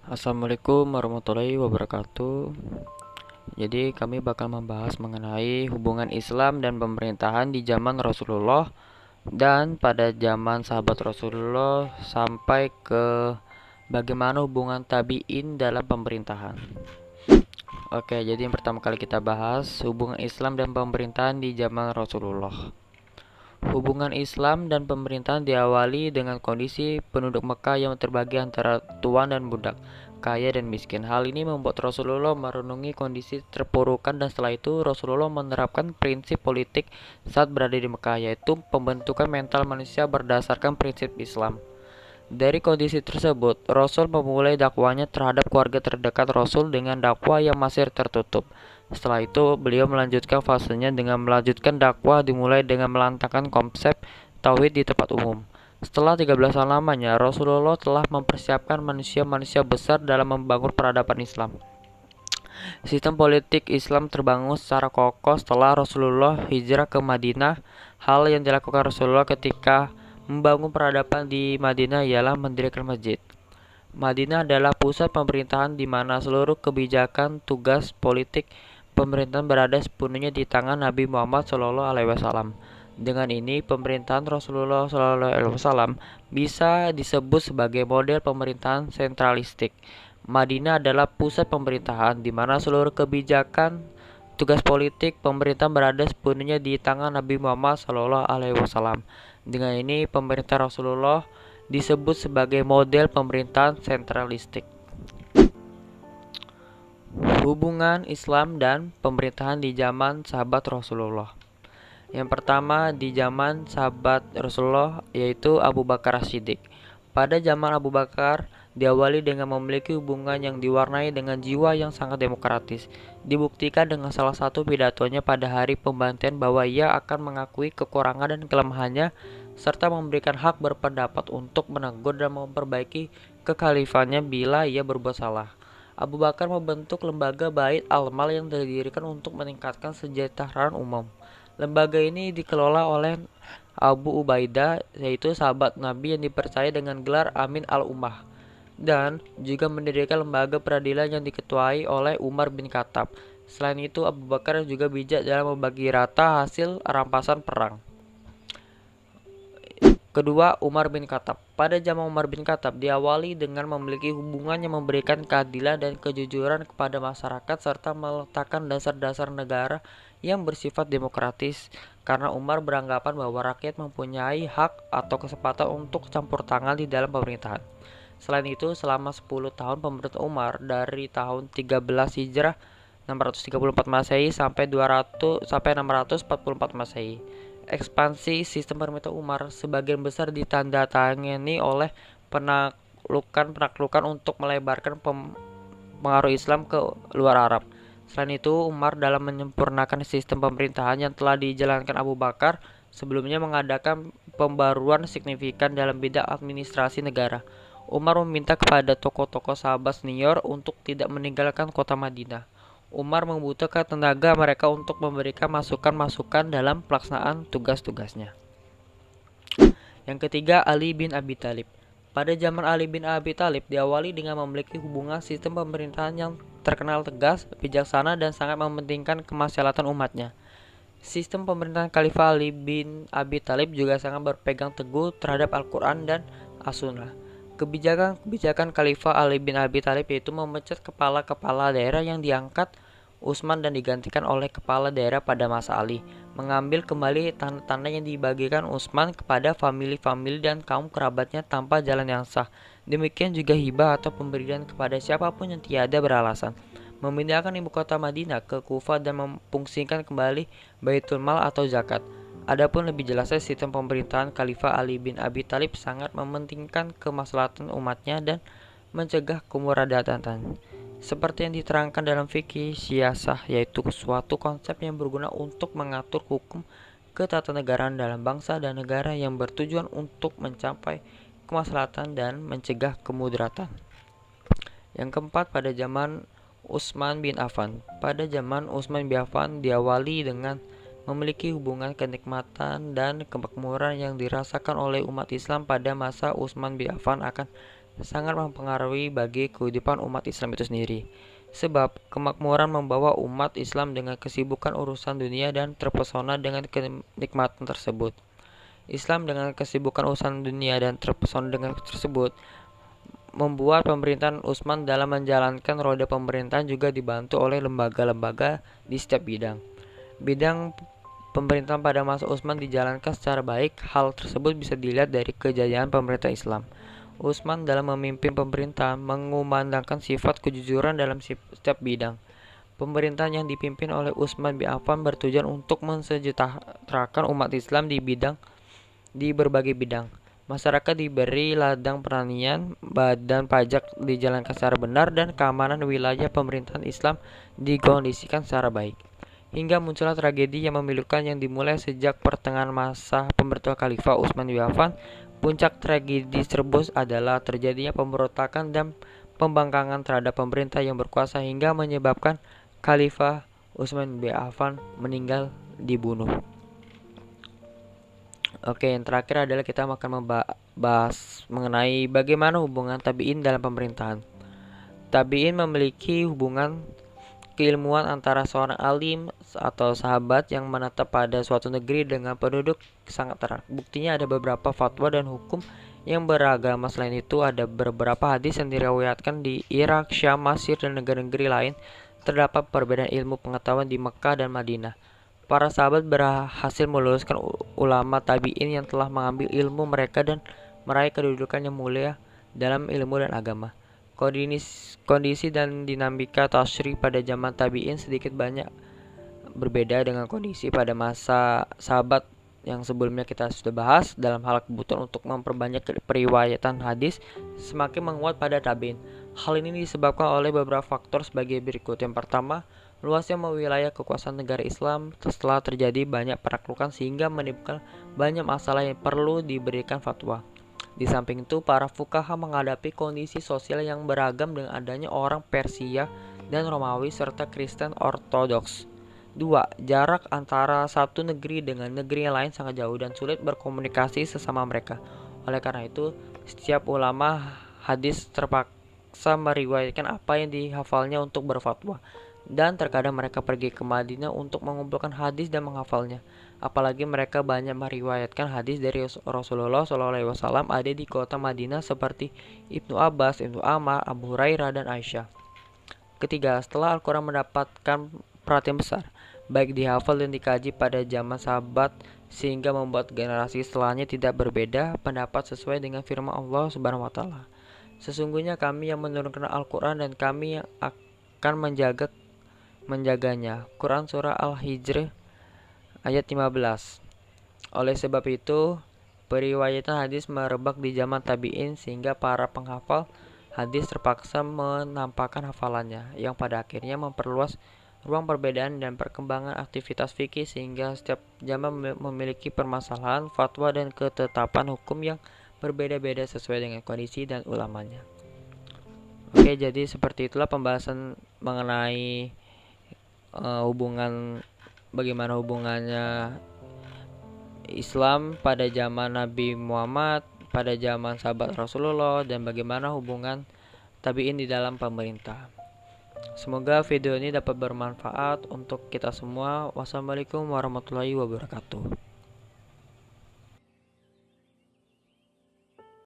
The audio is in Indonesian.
Assalamualaikum warahmatullahi wabarakatuh. Jadi kami bakal membahas mengenai hubungan Islam dan pemerintahan di zaman Rasulullah dan pada zaman sahabat Rasulullah sampai ke bagaimana hubungan tabi'in dalam pemerintahan. Oke, jadi yang pertama kali kita bahas hubungan Islam dan pemerintahan di zaman Rasulullah. Hubungan Islam dan pemerintahan diawali dengan kondisi penduduk Mekah yang terbagi antara tuan dan budak, kaya dan miskin. Hal ini membuat Rasulullah merenungi kondisi terpurukan dan setelah itu Rasulullah menerapkan prinsip politik saat berada di Mekah, yaitu pembentukan mental manusia berdasarkan prinsip Islam. Dari kondisi tersebut, Rasul memulai dakwahnya terhadap keluarga terdekat Rasul dengan dakwah yang masih tertutup. Setelah itu, beliau melanjutkan fasenya dengan melanjutkan dakwah dimulai dengan melantangkan konsep tauhid di tempat umum. Setelah 13 tahun lamanya, Rasulullah telah mempersiapkan manusia-manusia besar dalam membangun peradaban Islam. Sistem politik Islam terbangun secara kokoh setelah Rasulullah hijrah ke Madinah. Hal yang dilakukan Rasulullah ketika membangun peradaban di Madinah ialah mendirikan masjid. Madinah adalah pusat pemerintahan di mana seluruh kebijakan tugas politik pemerintahan berada sepenuhnya di tangan Nabi Muhammad SAW. Dengan ini, pemerintahan Rasulullah SAW bisa disebut sebagai model pemerintahan sentralistik. Madinah adalah pusat pemerintahan di mana seluruh kebijakan tugas politik pemerintahan berada sepenuhnya di tangan Nabi Muhammad SAW. Dengan ini, pemerintah Rasulullah disebut sebagai model pemerintahan sentralistik. Hubungan Islam dan pemerintahan di zaman sahabat Rasulullah. Yang pertama di zaman sahabat Rasulullah yaitu Abu Bakar As-Siddiq. Pada zaman Abu Bakar diawali dengan memiliki hubungan yang diwarnai dengan jiwa yang sangat demokratis. Dibuktikan dengan salah satu pidatonya pada hari pembantian bahwa ia akan mengakui kekurangan dan kelemahannya serta memberikan hak berpendapat untuk menegur dan memperbaiki kekhalifannya bila ia berbuat salah. Abu Bakar membentuk lembaga Bait al-Mal yang didirikan untuk meningkatkan kesejahteraan umum. Lembaga ini dikelola oleh Abu Ubaidah, yaitu sahabat Nabi yang dipercaya dengan gelar Amin al-Ummah, dan juga mendirikan lembaga peradilan yang diketuai oleh Umar bin Khattab. Selain itu, Abu Bakar juga bijak dalam membagi rata hasil rampasan perang. Kedua, Umar bin Khattab. Pada zaman Umar bin Khattab diawali dengan memiliki hubungan yang memberikan keadilan dan kejujuran kepada masyarakat serta meletakkan dasar-dasar negara yang bersifat demokratis karena Umar beranggapan bahwa rakyat mempunyai hak atau kesempatan untuk campur tangan di dalam pemerintahan. Selain itu, selama 10 tahun pemerintahan Umar dari tahun 13 Hijrah 634 Masehi sampai 644 Masehi. Ekspansi sistem pemerintahan Umar sebagian besar ditandatangani oleh penaklukan untuk melebarkan pengaruh Islam ke luar Arab. Selain itu, Umar dalam menyempurnakan sistem pemerintahan yang telah dijalankan Abu Bakar sebelumnya mengadakan pembaruan signifikan dalam bidang administrasi negara. Umar meminta kepada tokoh-tokoh sahabat senior untuk tidak meninggalkan kota Madinah. Umar membutuhkan tenaga mereka untuk memberikan masukan-masukan dalam pelaksanaan tugas-tugasnya. Yang ketiga, Ali bin Abi Thalib. Pada zaman Ali bin Abi Thalib diawali dengan memiliki hubungan sistem pemerintahan yang terkenal tegas, bijaksana, dan sangat mementingkan kemaslahatan umatnya. Sistem pemerintahan Khalifah Ali bin Abi Thalib juga sangat berpegang teguh terhadap Al-Quran dan As-Sunnah. Kebijakan Khalifah Ali bin Abi Thalib yaitu memecat kepala-kepala daerah yang diangkat Utsman dan digantikan oleh kepala daerah pada masa Ali, mengambil kembali tanah-tanah yang dibagikan Utsman kepada famili-famili dan kaum kerabatnya tanpa jalan yang sah. Demikian juga hibah atau pemberian kepada siapapun yang tiada beralasan. Memindahkan ibu kota Madinah ke Kufah dan memfungsikan kembali Baitul Mal atau zakat. Adapun lebih jelasnya sistem pemerintahan Khalifah Ali bin Abi Thalib sangat mementingkan kemaslahatan umatnya dan mencegah kemudaratan. Seperti yang diterangkan dalam fikih siyasah, yaitu suatu konsep yang berguna untuk mengatur hukum ketatanegaraan dalam bangsa dan negara yang bertujuan untuk mencapai kemaslahatan dan mencegah kemudaratan. Yang keempat, pada zaman Utsman bin Affan. Pada zaman Utsman bin Affan diawali dengan memiliki hubungan kenikmatan dan kemakmuran yang dirasakan oleh umat Islam pada masa Utsman bin Affan akan sangat mempengaruhi bagi kehidupan umat Islam itu sendiri. Sebab kemakmuran membawa umat Islam dengan kesibukan urusan dunia dan terpesona dengan kenikmatan tersebut. Islam dengan kesibukan urusan dunia dan terpesona dengan tersebut membuat pemerintahan Utsman dalam menjalankan roda pemerintahan juga dibantu oleh lembaga-lembaga di setiap bidang. Bidang pemerintahan pada masa Utsman dijalankan secara baik. Hal tersebut bisa dilihat dari kejayaan pemerintah Islam. Utsman dalam memimpin pemerintahan mengumandangkan sifat kejujuran dalam setiap bidang. Pemerintahan yang dipimpin oleh Utsman bin Affan bertujuan untuk mensejahterakan umat Islam di berbagai bidang. Masyarakat diberi ladang pertanian, badan pajak dijalankan secara benar, dan keamanan wilayah pemerintahan Islam dikondisikan secara baik. Hingga muncullah tragedi yang memilukan yang dimulai sejak pertengahan masa pemerintahan Khalifah Utsman bin Affan. Puncak tragedi tersebut adalah terjadinya pemberontakan dan pembangkangan terhadap pemerintah yang berkuasa hingga menyebabkan Khalifah Utsman bin Affan meninggal dibunuh. Oke, yang terakhir adalah kita akan membahas mengenai bagaimana hubungan tabi'in dalam pemerintahan. Tabi'in memiliki hubungan keilmuan antara seorang alim atau sahabat yang menetap pada suatu negeri dengan penduduk sangat erat. Buktinya ada beberapa fatwa dan hukum yang beragama. Selain itu, ada beberapa hadis yang diriwayatkan di Irak, Syam, Mesir, dan negara-negara lain. Terdapat perbedaan ilmu pengetahuan di Mekah dan Madinah. Para sahabat berhasil meluluskan ulama tabi'in yang telah mengambil ilmu mereka dan meraih kedudukan yang mulia dalam ilmu dan agama. Kondisi dan dinamika tasyri pada zaman tabi'in sedikit banyak berbeda dengan kondisi pada masa sahabat yang sebelumnya kita sudah bahas. Dalam hal kebutuhan untuk memperbanyak periwayatan hadis semakin menguat pada tabi'in. Hal ini disebabkan oleh beberapa faktor sebagai berikut. Yang pertama, luasnya wilayah kekuasaan negara Islam setelah terjadi banyak penaklukan sehingga menimbulkan banyak masalah yang perlu diberikan fatwa. Di samping itu, para fuqaha menghadapi kondisi sosial yang beragam dengan adanya orang Persia dan Romawi serta Kristen Ortodoks. 2. Jarak antara satu negeri dengan negeri yang lain sangat jauh dan sulit berkomunikasi sesama mereka. Oleh karena itu, setiap ulama hadis terpaksa meriwayatkan apa yang dihafalnya untuk berfatwa. Dan terkadang mereka pergi ke Madinah untuk mengumpulkan hadis dan menghafalnya. Apalagi mereka banyak meriwayatkan hadis dari Rasulullah SAW ada di kota Madinah seperti Ibnu Abbas, Ibnu Ammar, Abu Hurairah, dan Aisyah. Ketiga, setelah Al-Quran mendapatkan perhatian besar, baik dihafal dan dikaji pada zaman sahabat sehingga membuat generasi setelahnya tidak berbeda pendapat sesuai dengan firman Allah Subhanahu wa taala. Sesungguhnya kami yang menurunkan Al-Quran dan kami yang akan menjaganya. Quran Surah Al-Hijr ayat 15. Oleh sebab itu, periwayatan hadis merebak di zaman tabi'in sehingga para penghafal hadis terpaksa menampakkan hafalannya, yang pada akhirnya memperluas ruang perbedaan dan perkembangan aktivitas fikih sehingga setiap zaman memiliki permasalahan, fatwa, dan ketetapan hukum yang berbeda-beda sesuai dengan kondisi dan ulamanya. Oke, jadi seperti itulah pembahasan mengenai bagaimana hubungannya Islam pada zaman Nabi Muhammad, pada zaman sahabat Rasulullah, dan bagaimana hubungan tabi'in di dalam pemerintah. Semoga video ini dapat bermanfaat untuk kita semua. Wassalamualaikum warahmatullahi wabarakatuh.